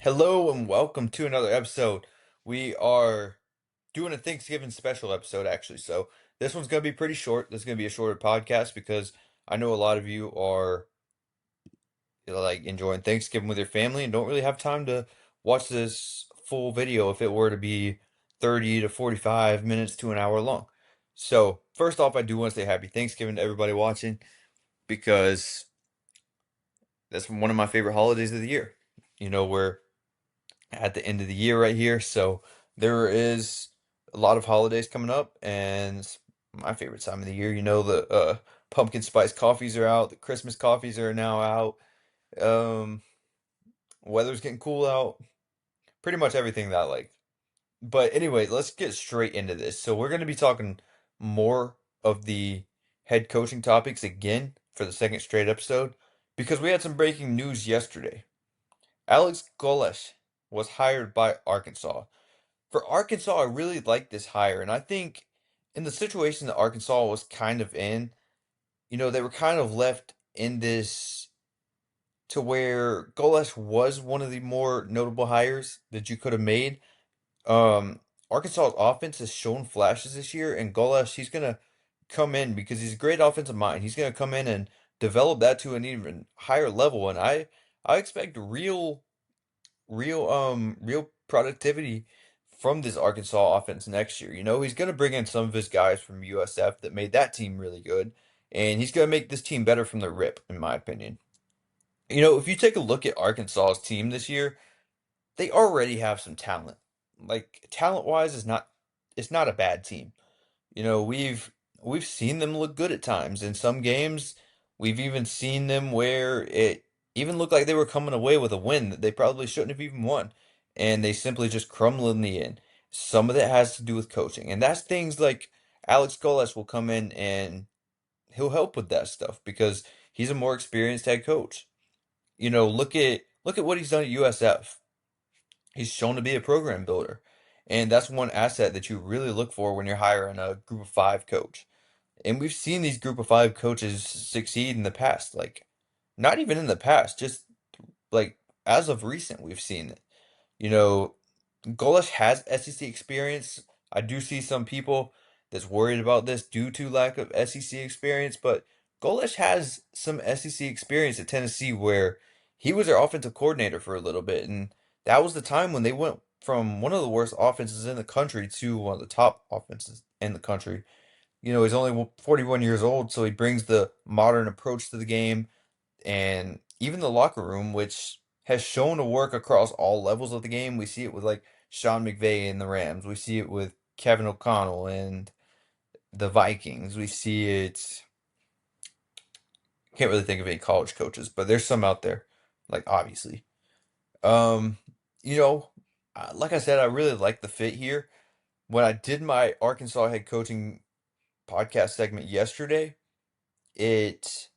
Hello and welcome to another episode. We are doing a Thanksgiving special episode, actually. So this one's going to be pretty short. This is going to be a shorter podcast because I know a lot of you are like enjoying Thanksgiving with your family and don't really have time to watch this full video if it were to be 30 to 45 minutes to an hour long. So first off, I do want to say happy Thanksgiving to everybody watching because that's one of my favorite holidays of the year. We're at the end of the year right here. So there is a lot of holidays coming up, and it's my favorite time of the year. The pumpkin spice coffees are out, the Christmas coffees are now out. Um, Weather's getting cool out. Pretty much everything that I like. But anyway, let's get straight into this. So we're going to be talking more of the head coaching topics again for the second straight episode because we had some breaking news yesterday. Alex Golesh was hired by Arkansas. For Arkansas, I really like this hire, and I think in the situation that Arkansas was kind of in, they were kind of left in this to where Golesh was one of the more notable hires that you could have made. Arkansas's offense has shown flashes this year, and Golesh, he's gonna come in because he's a great offensive mind. He's gonna come in and develop that to an even higher level, and I expect real productivity from this Arkansas offense next year. He's going to bring in some of his guys from USF that made that team really good, and he's going to make this team better from the rip, in my opinion. If you take a look at Arkansas's team this year, they already have some talent. Like talent-wise is not it's not a bad team. We've seen them look good at times. In some games, we've even seen them where it even looked like they were coming away with a win that they probably shouldn't have even won, and they simply just crumble in the end. Some of that has to do with coaching, and that's things like Alex Golesh will come in and he'll help with that stuff because he's a more experienced head coach. Look at what he's done at USF. He's shown to be a program builder, and that's one asset that you really look for when you're hiring a group of five coach. And we've seen these group of five coaches succeed in the past. Like, not even in the past, just like as of recent, we've seen it. You know, Golesh has SEC experience. I do see some people that's worried about this due to lack of SEC experience, but Golesh has some SEC experience at Tennessee where he was their offensive coordinator for a little bit, and that was the time when they went from one of the worst offenses in the country to one of the top offenses in the country. He's only 41 years old, so he brings the modern approach to the game and even the locker room, which has shown to work across all levels of the game. We see it with like Sean McVay and the Rams. We see it with Kevin O'Connell and the Vikings. We see it. Can't really think of any college coaches, but there's some out there, like obviously. Um, you know, like I said, I really like the fit here. When I did my Arkansas head coaching podcast segment yesterday, it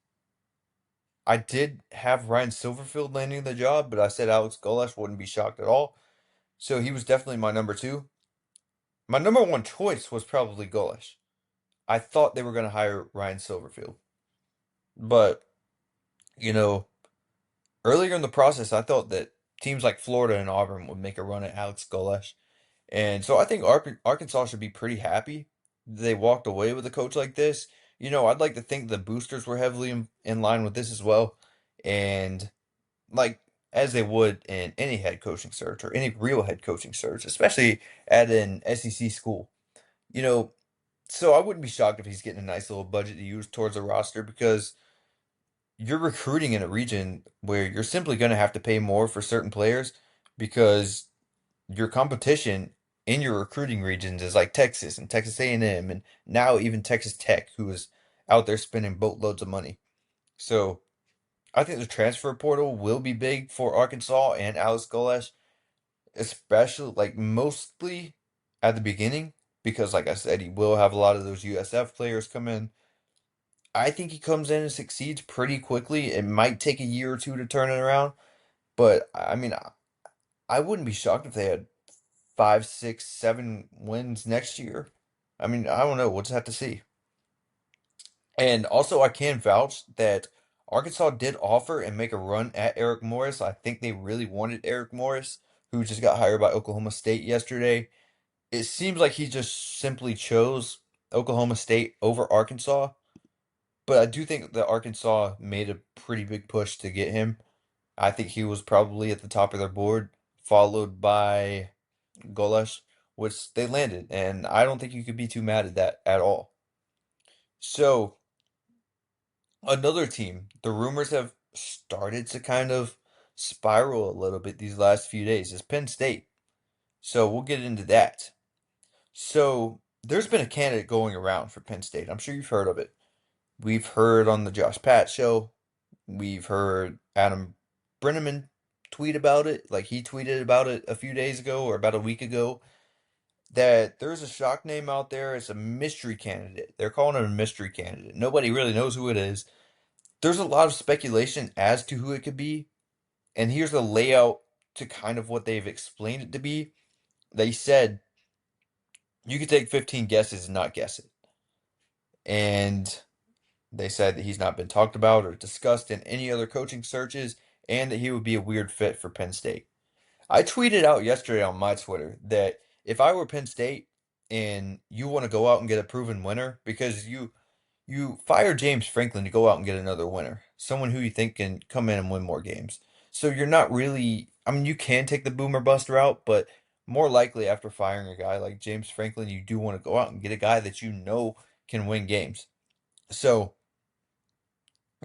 I did have Ryan Silverfield landing the job, but I said Alex Golesh wouldn't be shocked at all. So he was definitely my number two. My number one choice was probably Golesh. I thought they were going to hire Ryan Silverfield. But, you know, earlier in the process, I thought that teams like Florida and Auburn would make a run at Alex Golesh. And so I think Arkansas should be pretty happy they walked away with a coach like this. I'd like to think the boosters were heavily in line with this as well. And like as they would in any head coaching search or any real head coaching search, especially at an SEC school. You know, so I wouldn't be shocked if he's getting a nice little budget to use towards a roster because you're recruiting in a region where you're simply going to have to pay more for certain players because your competition in your recruiting regions is like Texas and Texas A&M and now even Texas Tech, who is out there spending boatloads of money. So I think the transfer portal will be big for Arkansas and Alex Golesh, especially like mostly at the beginning, because like I said, he will have a lot of those USF players come in. I think he comes in and succeeds pretty quickly. It might take a year or two to turn it around, but I mean, I wouldn't be shocked if they had 5, 6, 7 wins next year. I mean, I don't know. We'll just have to see. And also, I can vouch that Arkansas did offer and make a run at Eric Morris. I think they really wanted Eric Morris, who just got hired by Oklahoma State yesterday. It seems like he just simply chose Oklahoma State over Arkansas, but I do think that Arkansas made a pretty big push to get him. I think he was probably at the top of their board, followed by Golesh, which they landed, and I don't think you could be too mad at that at all. So, another team, the rumors have started to kind of spiral a little bit these last few days, is Penn State. So, we'll get into that. So, there's been a candidate going around for Penn State. I'm sure you've heard of it. We've heard on the Josh Pat show. We've heard Adam Brenneman tweet about it. Like he tweeted about it a few days ago or about a week ago that there's a shock name out there. It's a mystery candidate. They're calling it a mystery candidate. Nobody really knows who it is. There's a lot of speculation as to who it could be. And here's the layout to kind of what they've explained it to be. They said you could take 15 guesses and not guess it. And they said that he's not been talked about or discussed in any other coaching searches and that he would be a weird fit for Penn State. I tweeted out yesterday on my Twitter that if I were Penn State and you want to go out and get a proven winner because you fire James Franklin to go out and get another winner, someone who you think can come in and win more games. So you're not really, I mean, you can take the boomer bust route, but more likely after firing a guy like James Franklin, you do want to go out and get a guy that you know can win games. So,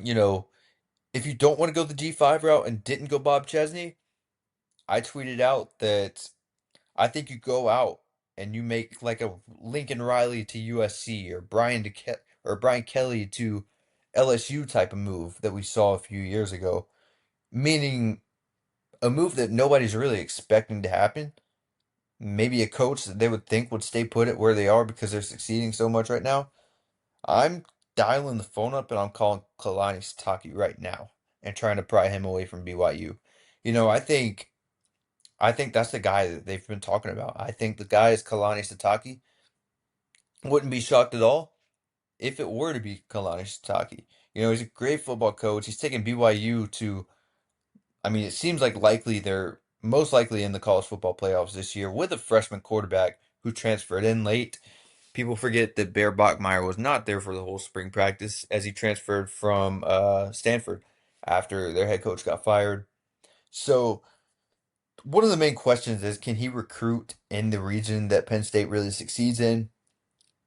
you know, if you don't want to go the G5 route and didn't go Bob Chesney, I tweeted out that I think you go out and you make like a Lincoln Riley to USC or Brian Kelly to LSU type of move that we saw a few years ago, meaning a move that nobody's really expecting to happen. Maybe a coach that they would think would stay put at where they are because they're succeeding so much right now. I'm dialing the phone up and I'm calling Kalani Sitake right now and trying to pry him away from BYU. You know, I think that's the guy that they've been talking about. I think the guy is Kalani Sitake. Wouldn't be shocked at all if it were to be Kalani Sitake. You know, he's a great football coach. He's taken BYU to, I mean, it seems like likely they're most likely in the college football playoffs this year with a freshman quarterback who transferred in late. People forget that Bear Bachmeier was not there for the whole spring practice as he transferred from Stanford after their head coach got fired. So, one of the main questions is can he recruit in the region that Penn State really succeeds in?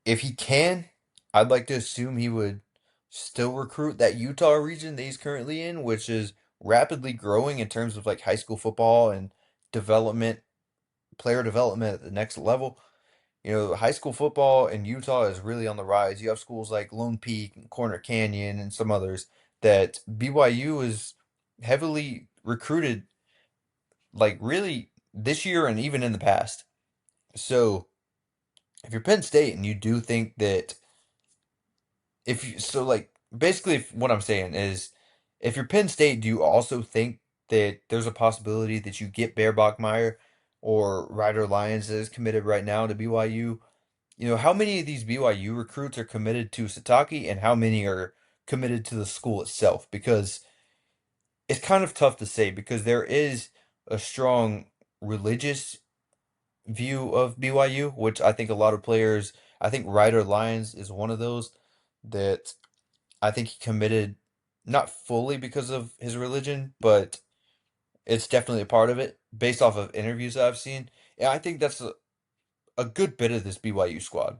If he can, I'd like to assume he would still recruit that Utah region that he's currently in, which is rapidly growing in terms of like high school football and development, player development at the next level. You know, high school football in Utah is really on the rise. You have schools like Lone Peak and Corner Canyon and some others that BYU is heavily recruited, like really this year and even in the past. So if you're Penn State and you do think that if you so like basically what I'm saying is if you're Penn State, do you also think that there's a possibility that you get Bear Bachmeier or Ryder Lyons that is committed right now to BYU? You know, how many of these BYU recruits are committed to Sataki and how many are committed to the school itself? Because it's kind of tough to say because there is a strong religious view of BYU, which I think a lot of players, I think Ryder Lyons is one of those that I think he committed not fully because of his religion, but it's definitely a part of it based off of interviews that I've seen. And I think that's a good bit of this BYU squad.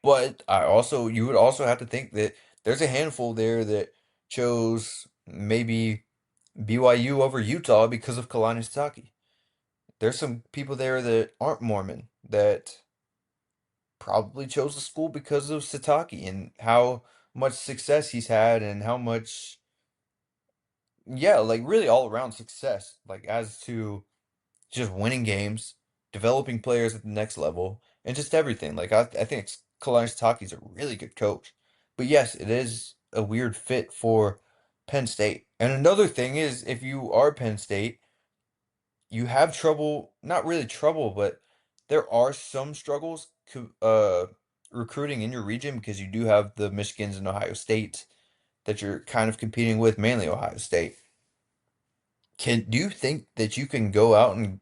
But you would also have to think that there's a handful there that chose maybe BYU over Utah because of Kalani Sitake. There's some people there that aren't Mormon that probably chose the school because of Sitake and how much success he's had and how much, yeah, like really all around success, like as to just winning games, developing players at the next level, and just everything. Like I think Kalani Sitake's a really good coach. But yes, it is a weird fit for Penn State. And another thing is if you are Penn State, you have trouble, not really trouble, but there are some struggles recruiting in your region because you do have the Michigans and Ohio States that you're kind of competing with, mainly Ohio State. Do you think that you can go out and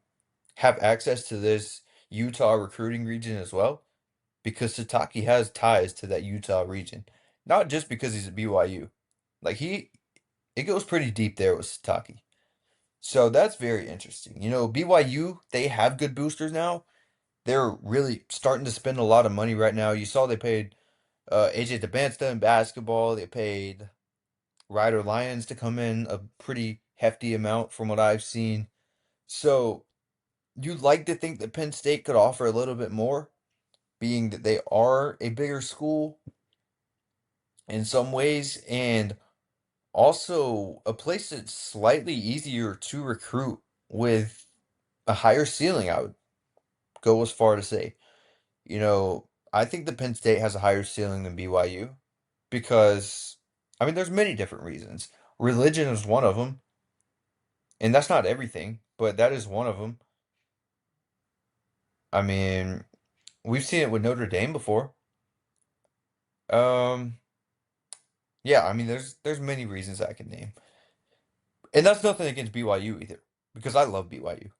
have access to this Utah recruiting region as well? Because Sataki has ties to that Utah region, not just because he's at BYU. Like it goes pretty deep there with Sataki. So that's very interesting. BYU, they have good boosters now. They're really starting to spend a lot of money right now. You saw they paid AJ DeBansta in basketball. They paid Ryder Lyons to come in a pretty hefty amount from what I've seen. So you'd like to think that Penn State could offer a little bit more, being that they are a bigger school in some ways, and also a place that's slightly easier to recruit with a higher ceiling, I would go as far to say. I think that Penn State has a higher ceiling than BYU because, I mean, there's many different reasons. Religion is one of them, and that's not everything, but that is one of them. I mean, we've seen it with Notre Dame before. Um, yeah, I mean, there's many reasons I can name, and that's nothing against BYU either, because I love BYU.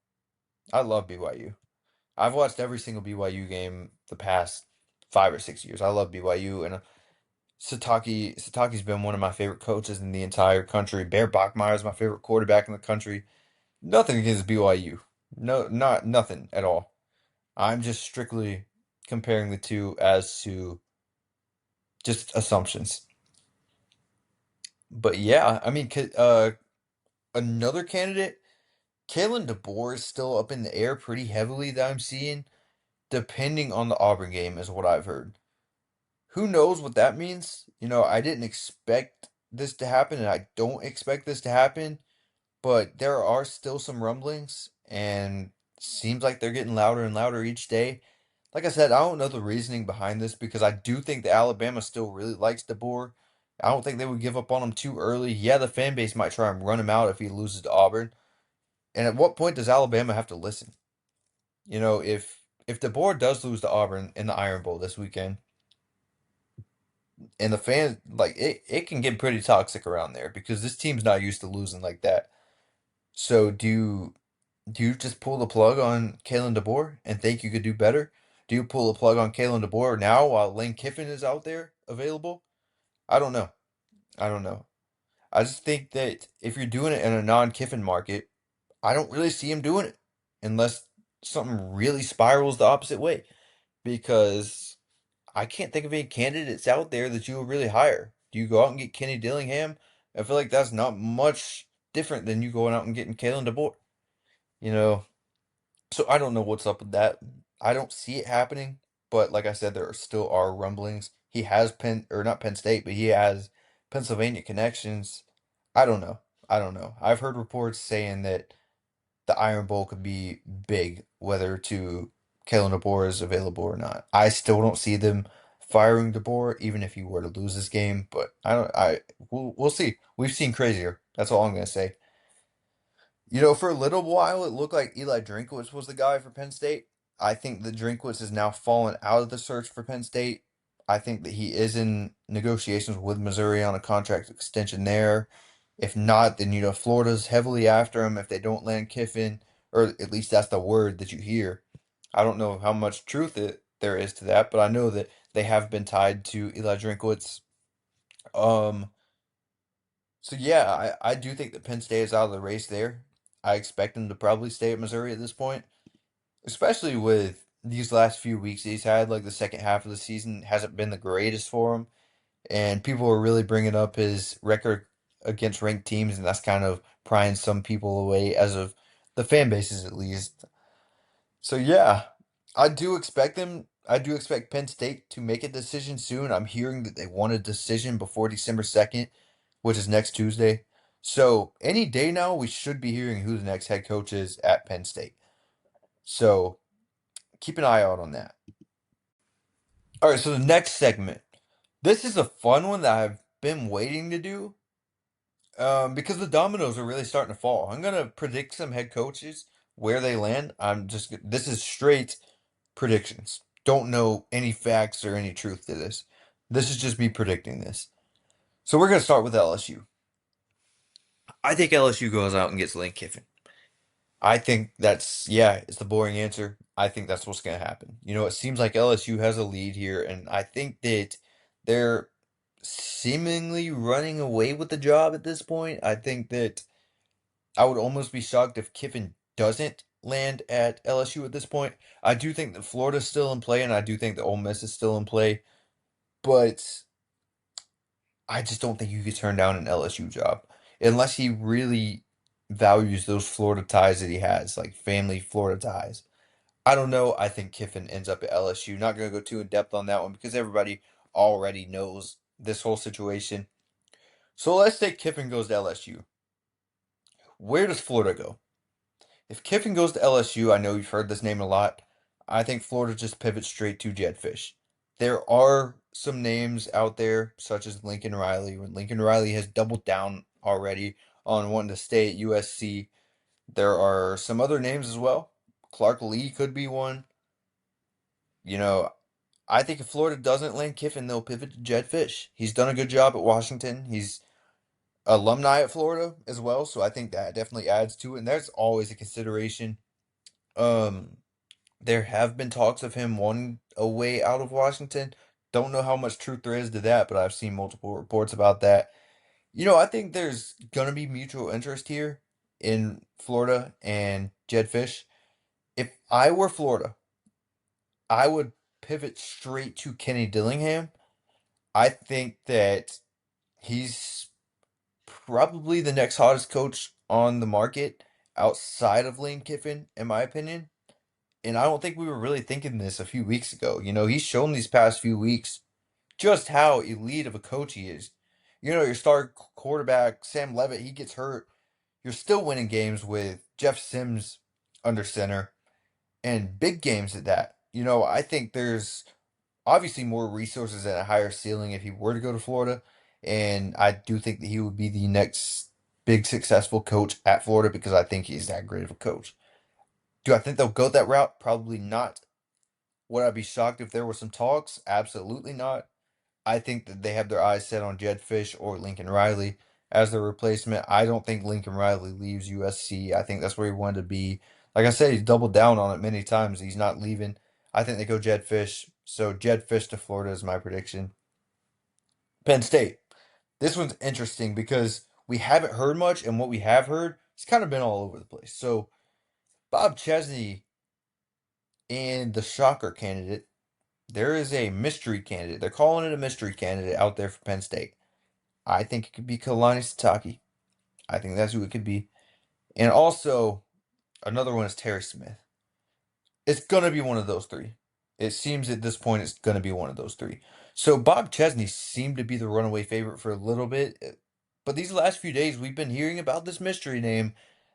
I love BYU. I've watched every single BYU game the past 5 or 6 years. I love BYU, and Sataki's been one of my favorite coaches in the entire country. Bear Bachmeier is my favorite quarterback in the country. Nothing against BYU. No, not nothing at all. I'm just strictly comparing the two as to just assumptions. But yeah, I mean, another candidate, Kalen DeBoer is still up in the air pretty heavily that I'm seeing, depending on the Auburn game, is what I've heard. Who knows what that means? I didn't expect this to happen, and I don't expect this to happen, but there are still some rumblings, and seems like they're getting louder and louder each day. Like I said, I don't know the reasoning behind this because I do think that Alabama still really likes DeBoer. I don't think they would give up on him too early. Yeah, the fan base might try and run him out if he loses to Auburn. And at what point does Alabama have to listen? If DeBoer does lose to Auburn in the Iron Bowl this weekend, and the fans like it can get pretty toxic around there because this team's not used to losing like that. So do you just pull the plug on Kalen DeBoer and think you could do better? Do you pull the plug on Kalen DeBoer now while Lane Kiffin is out there available? I don't know. I don't know. I just think that if you're doing it in a non-Kiffin market, I don't really see him doing it unless something really spirals the opposite way. Because I can't think of any candidates out there that you would really hire. Do you go out and get Kenny Dillingham? I feel like that's not much different than you going out and getting Kalen DeBoer. You know, so I don't know what's up with that. I don't see it happening, but like I said, there still are rumblings. He has Penn or not Penn State, but he has Pennsylvania connections. I don't know. I don't know. I've heard reports saying that the Iron Bowl could be big, whether to Kalen DeBoer is available or not. I still don't see them firing DeBoer, even if he were to lose this game. But I don't. We'll see. We've seen crazier. That's all I'm gonna say. For a little while, it looked like Eli Drinkwitz was the guy for Penn State. I think that Drinkwitz has now fallen out of the search for Penn State. I think that he is in negotiations with Missouri on a contract extension there. If not, then Florida's heavily after him if they don't land Kiffin, or at least that's the word that you hear. I don't know how much truth there is to that, but I know that they have been tied to Eli Drinkwitz. Um, so yeah, I do think that Penn State is out of the race there. I expect them to probably stay at Missouri at this point, especially with these last few weeks he's had. Like the second half of the season hasn't been the greatest for him, and people are really bringing up his record against ranked teams, and that's kind of prying some people away, as of the fan bases at least. So yeah, I do expect them. I do expect Penn State to make a decision soon. I'm hearing that they want a decision before December 2nd, which is next Tuesday. So any day now, we should be hearing who the next head coach is at Penn State. So keep an eye out on that. All right, so the next segment. This is a fun one that I've been waiting to do, because the dominoes are really starting to fall. I'm gonna predict some head coaches where they land. This is straight predictions. Don't know any facts or any truth to this. This is just me predicting this. So we're gonna start with LSU. I think LSU goes out and gets Lane Kiffin. I think that's yeah, it's the boring answer. I think that's what's gonna happen. It seems like LSU has a lead here, and I think that they're seemingly running away with the job at this point. I think that I would almost be shocked if Kiffin doesn't land at LSU at this point. I do think that Florida's still in play, and I do think that Ole Miss is still in play, but I just don't think you could turn down an LSU job unless he really values those Florida ties that he has, like family Florida ties. I don't know. I think Kiffin ends up at LSU. Not going to go too in depth on that one because everybody already knows this whole situation. So let's say Kiffin goes to LSU. Where does Florida go? If Kiffin goes to LSU, I know you've heard this name a lot. I think Florida just pivots straight to Jedd Fisch. There are some names out there, such as Lincoln Riley. When Lincoln Riley has doubled down already on wanting to stay at USC, there are some other names as well. Clark Lee could be one. You know, I think if Florida doesn't land Kiffin, they'll pivot to Jedd Fisch. He's done a good job at Washington. He's alumni at Florida as well, so I think that definitely adds to it. And there's always a consideration. Um, there have been talks of him wanting a way out of Washington. Don't know how much truth there is to that, but I've seen multiple reports about that. I think there's gonna be mutual interest here in Florida and Jedd Fisch. If I were Florida, I would pivot straight to Kenny Dillingham. I think that he's probably the next hottest coach on the market outside of Lane Kiffin, in my opinion. And I don't think we were really thinking this a few weeks ago. He's shown these past few weeks just how elite of a coach he is. Your star quarterback, Sam Levitt, he gets hurt. You're still winning games with Jeff Sims under center and big games at that. I think there's obviously more resources and a higher ceiling if he were to go to Florida. And I do think that he would be the next big successful coach at Florida because I think he's that great of a coach. Do I think they'll go that route? Probably not. Would I be shocked if there were some talks? Absolutely not. I think that they have their eyes set on Jedd Fisch or Lincoln Riley as their replacement. I don't think Lincoln Riley leaves USC. I think that's where he wanted to be. Like I said, he's doubled down on it many times. He's not leaving. I think they go Jedd Fisch. So Jedd Fisch to Florida is my prediction. Penn State. This one's interesting because we haven't heard much, and what we have heard, it's kind of been all over the place. So Bob Chesney and the shocker candidate, there is a mystery candidate. They're calling it a mystery candidate out there for Penn State. I think it could be Kalani Sitake. I think that's who it could be. And also, another one is Terry Smith. It's going to be one of those three. It seems at this point it's going to be one of those three. So Bob Chesney seemed to be the runaway favorite for a little bit. But these last few days, we've been hearing about this mystery name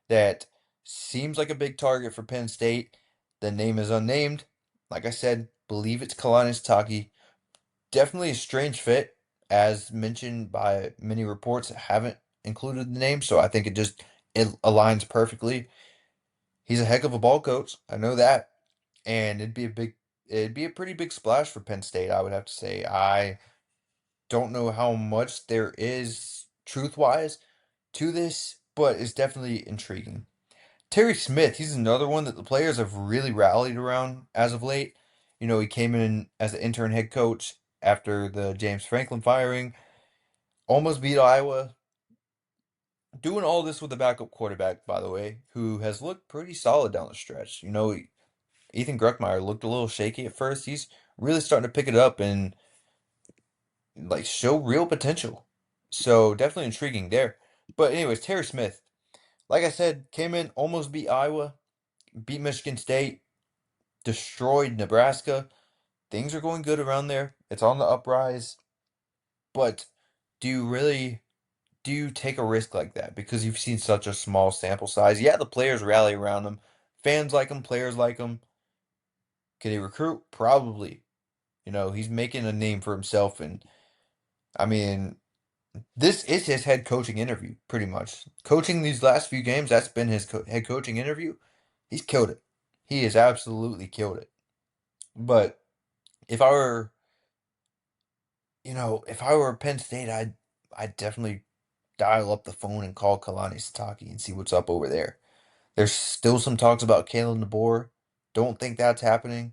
that seems like a big target for Penn State. The name is unnamed. Like I said, believe it's Kalani Sitake. Definitely a strange fit, as mentioned by many reports that haven't included the name. So I think it aligns perfectly. He's a heck of a ball coach. I know that, and it'd be a pretty big splash for Penn State. I would have to say. I don't know how much there is truth wise to this, but it's definitely intriguing. Terry Smith, he's another one that the players have really rallied around as of late. He came in as an intern head coach after the James Franklin firing, almost beat Iowa, doing all this with a backup quarterback, by the way, who has looked pretty solid down the stretch. Ethan Gruckmeyer looked a little shaky at first. He's really starting to pick it up and like show real potential. So definitely intriguing there. But anyways, Terry Smith, like I said, came in, almost beat Iowa, beat Michigan State, destroyed Nebraska. Things are going good around there. It's on the uprise. But do you really do you take a risk like that because you've seen such a small sample size? Yeah, the players rally around him. Fans like him, players like him. Can he recruit? Probably. He's making a name for himself and I mean, this is his head coaching interview pretty much. Coaching these last few games, that's been his head coaching interview. He's killed it. He has absolutely killed it. But if I were, if I were Penn State, I'd I'd definitely dial up the phone and call Kalani Sitake and see what's up over there. There's still some talks about Kalen DeBoer. Don't think that's happening.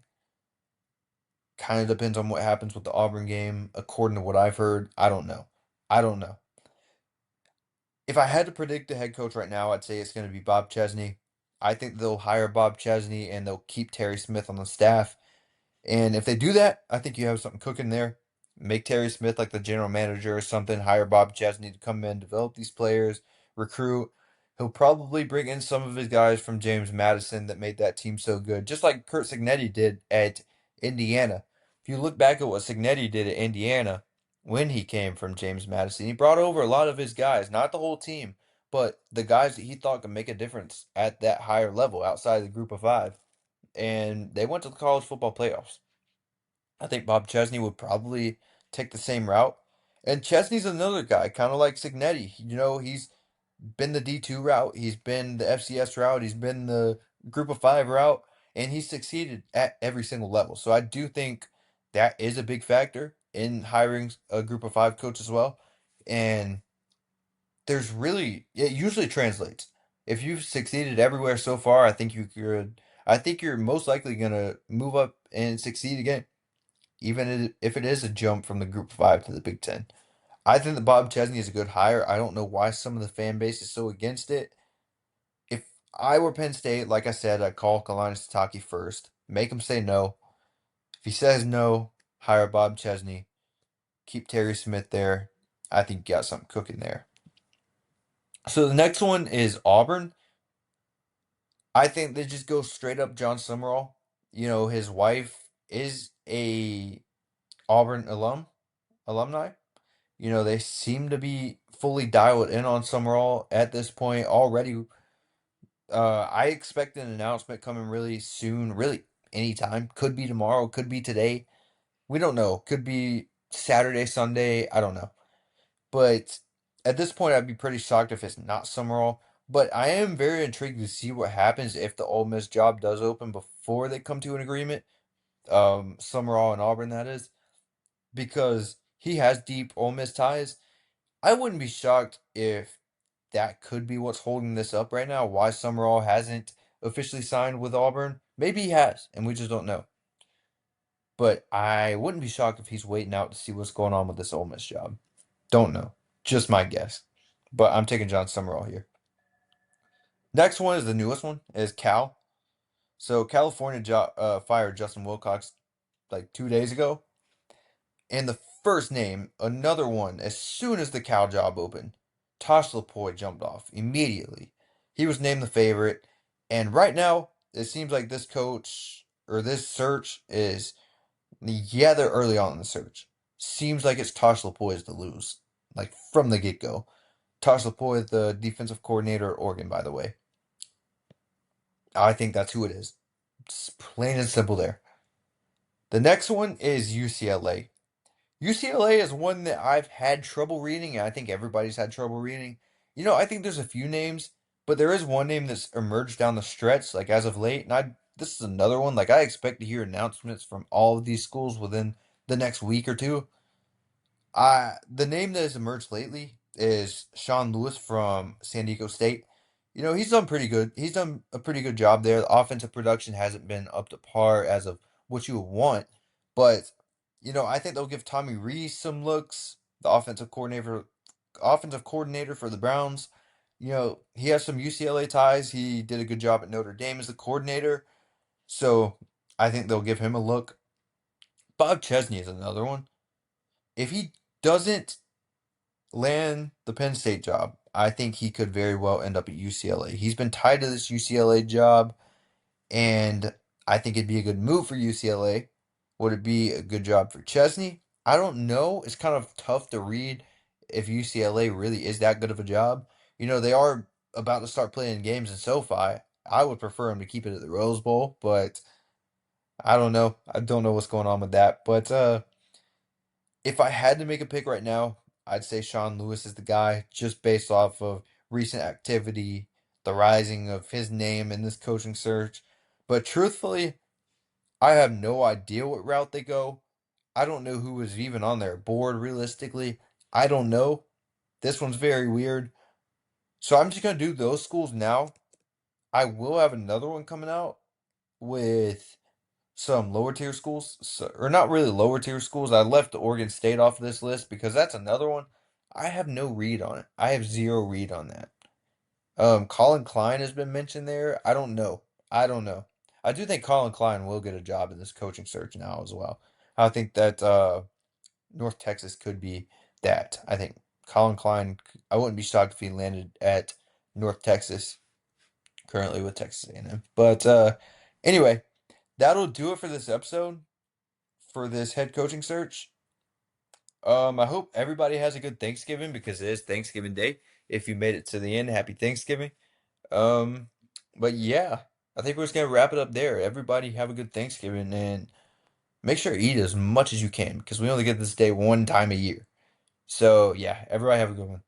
Kind of depends on what happens with the Auburn game. According to what I've heard, I don't know. I don't know. If I had to predict the head coach right now, I'd say it's going to be Bob Chesney. I think they'll hire Bob Chesney and they'll keep Terry Smith on the staff. And if they do that, I think you have something cooking there. Make Terry Smith like the general manager or something. Hire Bob Chesney to come in, develop these players, recruit. He'll probably bring in some of his guys from James Madison that made that team so good, just like Kurt Signetti did at Indiana. If you look back at what Signetti did at Indiana when he came from James Madison, he brought over a lot of his guys, not the whole team, but the guys that he thought could make a difference at that higher level outside of the group of five. And they went to the college football playoffs. I think Bob Chesney would probably take the same route. And Chesney's another guy, kind of like Signetti. He's been the D2 route, he's been the FCS route, he's been the group of five route, and he's succeeded at every single level. So I do think that is a big factor in hiring a group of five coach as well. And it usually translates. If you've succeeded everywhere so far, I think you're most likely gonna move up and succeed again even if it is a jump from the Group 5 to the Big Ten. I think that Bob Chesney is a good hire. I don't know why some of the fan base is so against it. If I were Penn State, like I said, I'd call Kalani Sitake first, make him say no. If he says no, hire Bob Chesney, keep Terry Smith there. I think you got something cooking there. So the next one is Auburn. I think they just go straight up John Summerall. His wife is a Auburn alumni. They seem to be fully dialed in on Summerall at this point already. I expect an announcement coming really soon, really anytime. Could be tomorrow, could be today. We don't know. Could be Saturday, Sunday. I don't know. But at this point, I'd be pretty shocked if it's not Summerall. But I am very intrigued to see what happens if the Ole Miss job does open before they come to an agreement. Summerall and Auburn, that is, because he has deep Ole Miss ties. I wouldn't be shocked if that could be what's holding this up right now. Why Summerall hasn't officially signed with Auburn? Maybe he has, and we just don't know. But I wouldn't be shocked if he's waiting out to see what's going on with this Ole Miss job. Don't know. Just my guess. But I'm taking John Summerall here. Next one is the newest one, is Cal. So California fired Justin Wilcox like 2 days ago. And the first name, another one, as soon as the Cal job opened, Tosh Lapoy jumped off immediately. He was named the favorite. And right now, it seems like this coach or this search is, yeah, they're early on in the search. Seems like it's Tosh Lapoy's to lose, like from the get go. Tosh Lapoy, the defensive coordinator at Oregon, by the way. I think that's who it is. It's plain and simple there. The next one is UCLA. UCLA is one that I've had trouble reading, and I think everybody's had trouble reading. I think there's a few names, but there is one name that's emerged down the stretch, like as of late, and this is another one. Like I expect to hear announcements from all of these schools within the next week or two. The name that has emerged lately is Sean Lewis from San Diego State. He's done pretty good. He's done a pretty good job there. The offensive production hasn't been up to par as of what you would want, but I think they'll give Tommy Rees some looks. The offensive coordinator for the Browns. He has some UCLA ties. He did a good job at Notre Dame as the coordinator, so I think they'll give him a look. Bob Chesney is another one. If he doesn't land the Penn State job, I think he could very well end up at UCLA. He's been tied to this UCLA job, and I think it'd be a good move for UCLA. Would it be a good job for Chesney? I don't know. It's kind of tough to read if UCLA really is that good of a job. They are about to start playing games in SoFi. I would prefer him to keep it at the Rose Bowl, but I don't know. I don't know what's going on with that. But if I had to make a pick right now, I'd say Sean Lewis is the guy just based off of recent activity, the rising of his name in this coaching search. But truthfully, I have no idea what route they go. I don't know who was even on their board realistically. I don't know. This one's very weird. So I'm just gonna do those schools now. I will have another one coming out with some lower tier schools, so, or not really lower tier schools. I left Oregon State off of this list because that's another one. I have no read on it. I have zero read on that. Colin Klein has been mentioned there. I don't know. I don't know. I do think Colin Klein will get a job in this coaching search now as well. I think that North Texas could be that. I think Colin Klein. I wouldn't be shocked if he landed at North Texas, currently with Texas A&M. But anyway, that'll do it for this episode for this head coaching search. I hope everybody has a good Thanksgiving because it is Thanksgiving Day. If you made it to the end, happy Thanksgiving. Um, but yeah, I think we're just gonna wrap it up there. Everybody have a good Thanksgiving and make sure to eat as much as you can because we only get this day one time a year. So yeah, everybody have a good one.